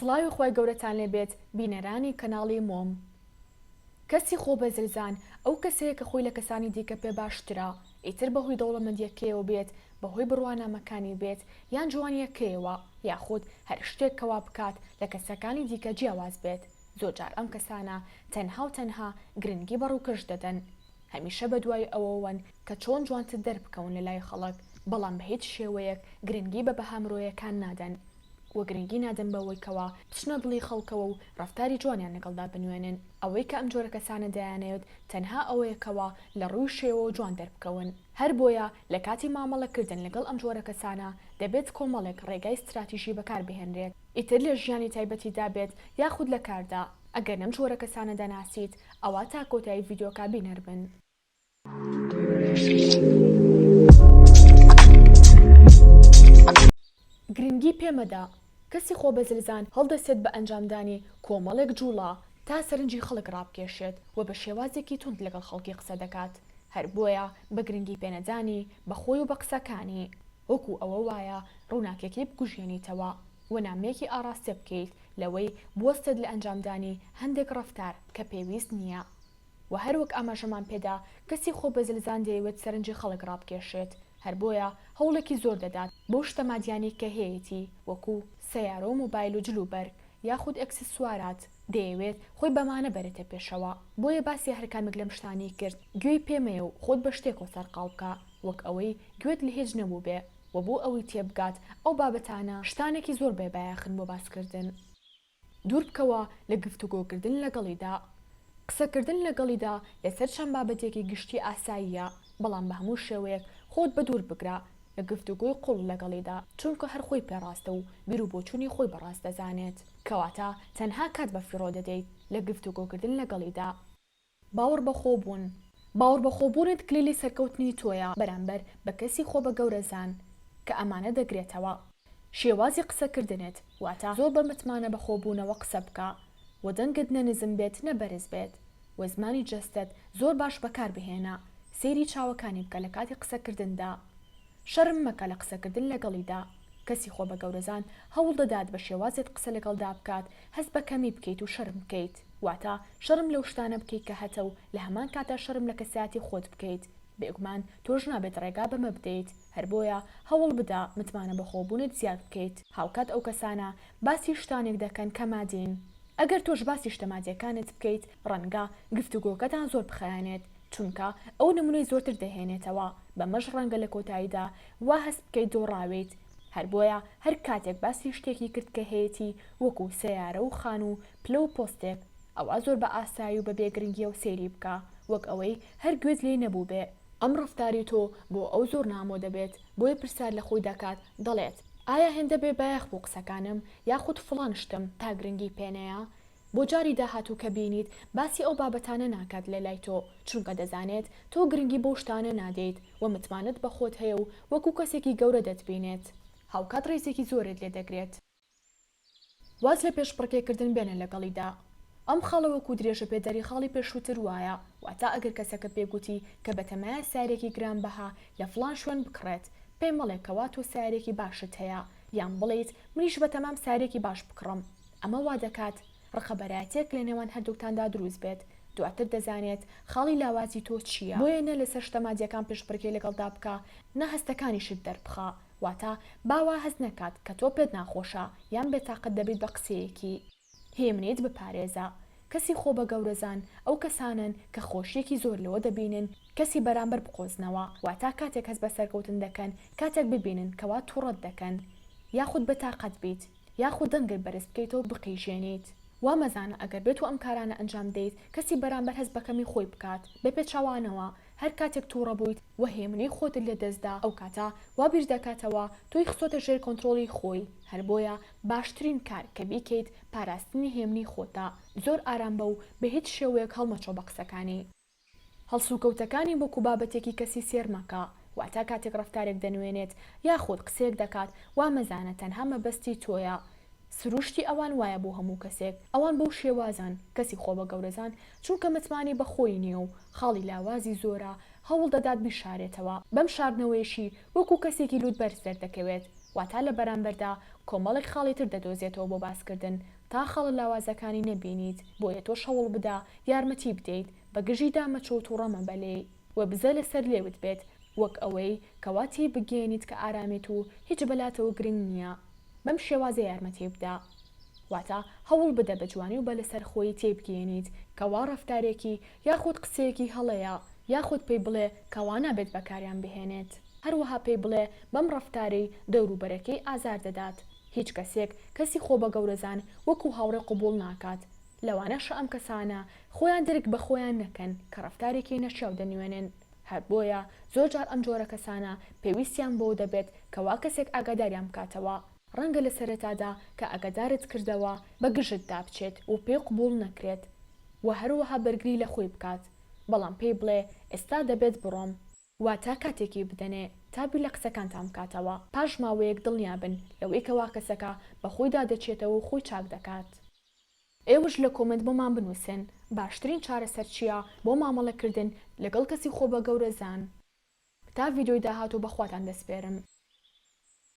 سڵاوی خۆی گەورەتان لێبێت بینەرانی کەناڵی مۆم. کەسی خۆ بەزلزان ئەو کەسەیە کە خۆی لە کەسانی دیکە پێ باشترە، ئیتر بەهۆی دەوڵەمەندیەکەیەوە بێت، بەهۆی بڕوانامەکانی بێت، یان جوانیەکەیەوە، یاخود هەر شتێک کەوا بکات لە کەسەکانی دیکە جیاواز بێت. زۆرجار ئەم کەسانە تەنها و تەنها گرنگی بەڕووکەش دەدەن، هەمیشە بەدوای ئەوەوەن کە چۆن جوانتر دەربکەون لە لای خەڵک، بەڵام بە هیچ شێوەیەک گرنگی بە بەهامرۆیەکان نادەن. وە گرنگی نادەن بەوەی کەوا بچنە دڵی خەڵکەوە و ڕەفتاری جوانیان لەگەڵدا بنوێنن. ئەوەی کە ئەم جۆرە کەسانە دەیانەوێت تەنها ئەوەیەکەوە لە ڕووی شێوە و جوان دەربکەون. هەر بۆیە لە کاتی مامەڵەکردن لەگەڵ ئەم جۆرە کەسانە دەبێت کۆمەڵێک ڕێگای استراتیژی بەکاربهێنرێت، ئیتر لە ژیانی تایبەتیدا بێت یاخود لە کاردا. ئەگەر ئەم جۆرە کەسانە دەناسیت، ئەوە تا کۆتایی ڤیدیۆکە بینەر بن. گرنگی پێمەدا. کەسی خۆ بەزلزان هەڵدەسێت بە ئەنجامدانی کۆمەڵێک جوڵا تا سەرنجی خەڵک ڕابکێشێت و بە شێوازێکی تند لەگەڵ خەڵکی قسە دەکات. هەر بۆیە بە گرنگی پێنەدانی بەخۆی و بە قسەکانی وەکو ئەوە وایە ڕووناکێکی بکوژێنیتەوە و نامەیەکی ئاراستە بکەیت لەوەی بوەستت لە ئەنجامدانی هەندێک ڕەفتار کە پێویست نییە. و هەروەک ئاماژەمان پێدا کەسی خۆ بەزلزان دەیەوێت سەرنجی خەڵک ڕابکێشێت، هەر بۆیە هەوڵێکی زۆر دەدات بۆ شتە مادیانی کە هەیەی وەکو سەیارە و موبایل و جلوبەرگ یاخود ئەکسسوارات دەیەوێت خۆی بەمانە بەرێتە پێشەوە. بۆیە باسی هەرکامێک لەم شتانی کرد گوێی پێمەیە و خۆت بە شتێک و سەرقاڵ بکە، وەک ئەوەی گوێت لە هیچ نەبوو بێ و بۆ ئەوەی تێبگات ئەو بابەتانە شتانێکی زۆر بێبایەخن بۆ باسکردن. دوور بکەوە لە گفتوگۆکردن لەگەڵیدا. قسەکردن لەگەڵیدا لەسەر چەند بابەتێکی گشتی ئاساییە، بەڵام بە هەموو شێوەیەک خۆت بە دوور بگرە لە گفتوگۆی قوڵ لەگەڵیدا، چونکە هەر خۆی پێڕاستە و بیر و بۆچوونی خۆی بەڕاست دەزانێت، کەواتە تەنها کات بە فیڕۆ دەدەیت لە گفتوگۆکردن لەگەڵیدا. باوەڕ بەخۆ بوون. باوەڕ بەخۆبوونت کلیلی سەرکەوتنی تۆیە بەرامبەر بە کەسی خۆ بە گەورەزان کە ئەمانە دەگرێتەوە. شێوازی قسەکردنت واتە زۆر بە متمانە بەخۆبوونەوە قسە بکە و دەنگت نەنزم بێت نەبەرز بێت و زمانی جەستت زۆر باش بەکاربهێنە. سەیری چاوەکانی بکە لە کاتی قسەکردندا. شەرم مەکە لە قسەکردن لەگەڵیدا. کەسی خۆ بە گەورەزان هەوڵ دەدات بە شێوازت قسە لەگەڵدا بکات هەست بە کەمی بکەیت و شەرم بکەیت، واتە شەرم لەو شتانە بکەیت کە هەتە و لە هەمان کاتە شەرم لە کەساتی خۆت بکەیت. بێگومان تۆش نابێت ڕێگا بەمە بدەیت، هەر بۆیە هەوڵ بدە متمانە بەخۆبوونت زیاد بکەیت. هاوکات ئەو کەسانە باسی شتانێک دەکەن کە مادین. ئەگەر تۆش باسی شتەمادیەکانت بکەیت ڕەنگە گفتوگۆکەتان زۆر بخەیانێت، چونکە ئەو نمونەی زۆرتر دەهێنێتەوە، بەمەش ڕەنگە لە کۆتاییدا وا هەست بکەیت دۆڕاویت. هەر بۆیە هەر کاتێک باسی شتێکی کرد کە هەیەی وەکو سەیارە و خان و پلە و پۆستێک، ئەوە زۆر بە ئاسایی و بە بێگرنگیە و سەیری بکە، وەک ئەوەی هەر گوێت لێ نەبوو بێ. ئەم ڕەفتاری تۆ بۆ ئەو زۆر نامۆ دەبێت، بۆیە پرسیار لە خۆی دەکات دەڵێت ئایا هێندە بێ بایەخ بۆ قسەکانم یاخود فڵان شتم تا گرنگی پێنەیە؟ بۆ جاری داهاتوو کە بینیت باسی ئەو بابەتانە ناکات لە لای تۆ، چونکە دەزانێت تۆ گرنگی بۆ شتانە نادەیت و متمانت بە خۆت هەیە و وەکو کەسێکی گەورە دەتبینێت. هاوکات ڕێزێکی زۆرت لێ دەگرێت. واز لە پێشبڕکێکردن بێنە لەگەڵیدا. ئەم خاڵە وەکو درێژە پێدەری خاڵی پێشووتر وایە، واتە ئەگەر کەسەکە پێگوتی کە بەتەمایە سارێکی گرانبەها لە فڵان شوێن بکڕێت، پێی مەڵێکەوە تۆ سارێکی باشت هەیە، یان بڵێیت منیش بەتەمام سارێکی باش بکڕم. ئەمە وا دەکات ڕقەبەرایەتێک لە نێوان هەردووکتاندا دروست بێت، دواتر دەزانێت خاڵی لاوازی تۆ چییە. بۆیە نە لەسەر شتەمادیەکان پێشبڕکێ لەگەڵدا بکە، نە هەستەکانیشت دەربخە، واتە باوا هەست نەکات کە تۆ پێت ناخۆشە یان بێتاقەت دەبیت بە قسەیەکی. هێمنیت بپارێزە. کەسی خۆ بە گەورەزان ئەو کەسانن کە خۆشیەکی زۆر لەوە دەبینن کەسی بەرامبەر بقۆزنەوە، واتە کاتێک هەست بە سەرکەوتن دەکەن، کاتێک ببینن کەوا تووڕەت دەکەن، یاخود بەتاقەت بیت، یاخود دەنگت بەرز بکەیتەوە بقیژێنیت. وا مەزانە ئەگەر بێت و ئەم کارانە ئەنجام دەیت کەسی بەرامبەر هەست بەکەمی خۆی بکات بە پێچەوانەوە. هەر کاتێک تووڕە بوویت و هێمنەی خۆتت لێ دەستدا، ئەو کاتە وا بیر دەکاتەوە تۆی خستۆتە ژێر کۆنتڕۆڵی خۆی. هەر بۆیە باشترین کار کە بیکەیت پاراستنی هێمنی خۆتە، زۆر ئارام بە و بە هیچ شێوەیەک هەڵمەچۆ بە قسەکانی. هەڵسوکەوتەکانی وەکو بابەتێکی کەسی سێر مەکە، واتە کاتێک ڕەفتارێک دەنوێنێت یاخود قسەیەک دەکات وا مەزانە تەنها مەبەستی تۆیە. سروشتی ئەوان وایە بۆ هەموو کەسێک، ئەوان بەو شێوازان کەسی خۆ بە گەورەزان چونکە متمانی بەخۆی نییە و خاڵی لاوازی زۆرە، هەوڵ دەدات بیشارێتەوە. بەم شاردنەوەیشی وەکو کەسێکی لوت بەرز دەردەکەوێت، واتە لە بەرامبەردا کۆمەڵێک خاڵی تر دەدۆزێتەوە بۆ باسکردن تا خەڵە لاوازەکانی نەبینیت بۆیە تۆ شەوڵ بدا یارمەتی بدەیت بە گژی دامەچۆ و ڕەمە بەلێ و بزە لەسەر لێوت بێت وەک ئەوەی کەواتی بگەێنیت کە ئارامێت و هیچ بەلاتەوە گرنگ نییە بەم شێوازە یارمەتی بدە واتە هەوڵ بدە بە جوانی و بە لەسەر خۆی تێبگەێنیت کەوا ڕەفتارێکی یاخود قسەیەکی هەڵەیە یاخود پێی بڵێ کەوا نابێت بەکاریان بهێنێت هەروەها پێی بڵێ بەم ڕەفتارەی دەوروبەرەکەی ئازار دەدات هیچ کەسێک کەسی خۆ بە گەورەزان وەکو هاوڕێ قبول ناکات لەوانەش ئەم کەسانە خۆیان درک بە خۆیان نەکەن کە ڕەفتارێکی نەشیاو دەنوێنن هەر بۆیە زۆر جار ئەم جۆرە کەسانە پێویستیان بۆ دەبێت کەوا کەسێک ئاگاداریان بکاتەوە ڕەنگە لە سەرەتادا کە ئاگادارت کردەوە بە گژت دابچێت و پێی قبول نەکرێت و هەروەها بەرگری لە خۆی بکات بەڵام پێی بڵێ ئێستا دەبێت بڕۆم واتە کاتێکی بدەنێ تابی لە قسەکانتان بکاتەوە پاش ماوەیەک دڵنیابن لەوەی کەوا کەسەکە بە خۆیدا دەچێتەوە و خۆی چاک دەکات ئێوەش لە کۆمنت بۆمان بنووسن باشترین چارەسەر چییە بۆ مامەڵەکردن لەگەڵ کەسی خۆ بە گەورەزان تا ڤیدیۆی داهاتوو بەخواتان دەسپێرم